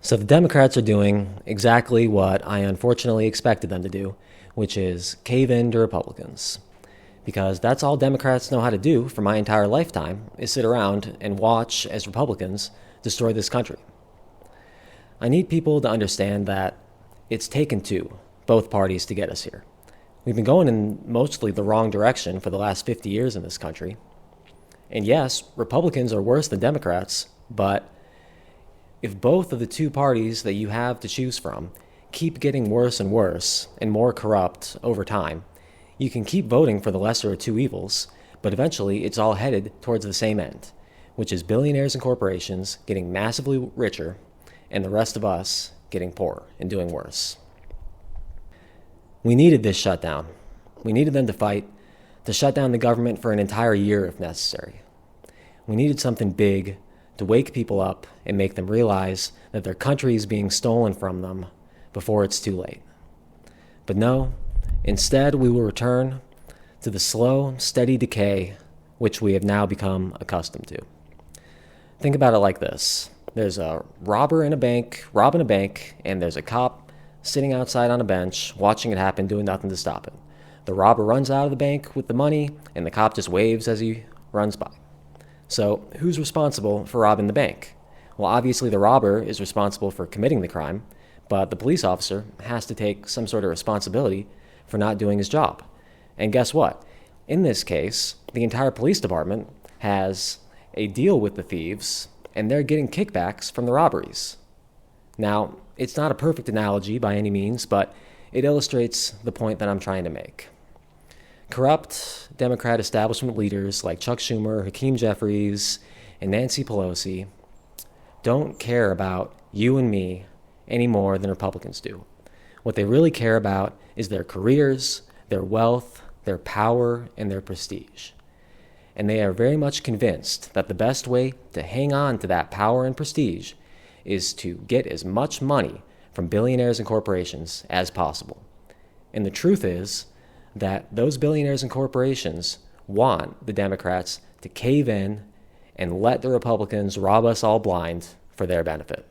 So the Democrats are doing exactly what I unfortunately expected them to do, which is cave in to Republicans. Because that's all Democrats know how to do for my entire lifetime, is sit around and watch as Republicans destroy this country. I need people to understand that it's taken two, both parties, to get us here. We've been going in mostly the wrong direction for the last 50 years in this country. And yes, Republicans are worse than Democrats, but if both of the two parties that you have to choose from keep getting worse and worse and more corrupt over time, you can keep voting for the lesser of two evils, but eventually it's all headed towards the same end, which is billionaires and corporations getting massively richer and the rest of us getting poorer and doing worse. We needed this shutdown. We needed them to fight to shut down the government for an entire year if necessary. We needed something big to wake people up and make them realize that their country is being stolen from them before it's too late. But no, instead we will return to the slow, steady decay which we have now become accustomed to. Think about it like this. There's a robber in a bank, robbing a bank, and there's a cop sitting outside on a bench watching it happen, doing nothing to stop it. The robber runs out of the bank with the money, and the cop just waves as he runs by. So, who's responsible for robbing the bank? Well, obviously the robber is responsible for committing the crime, but the police officer has to take some sort of responsibility for not doing his job. And guess what? In this case, the entire police department has a deal with the thieves, and they're getting kickbacks from the robberies. Now, it's not a perfect analogy by any means, but it illustrates the point that I'm trying to make. Corrupt Democrat establishment leaders like Chuck Schumer, Hakeem Jeffries, and Nancy Pelosi don't care about you and me any more than Republicans do. What they really care about is their careers, their wealth, their power, and their prestige. And they are very much convinced that the best way to hang on to that power and prestige is to get as much money from billionaires and corporations as possible. And the truth is that those billionaires and corporations want the Democrats to cave in and let the Republicans rob us all blind for their benefit.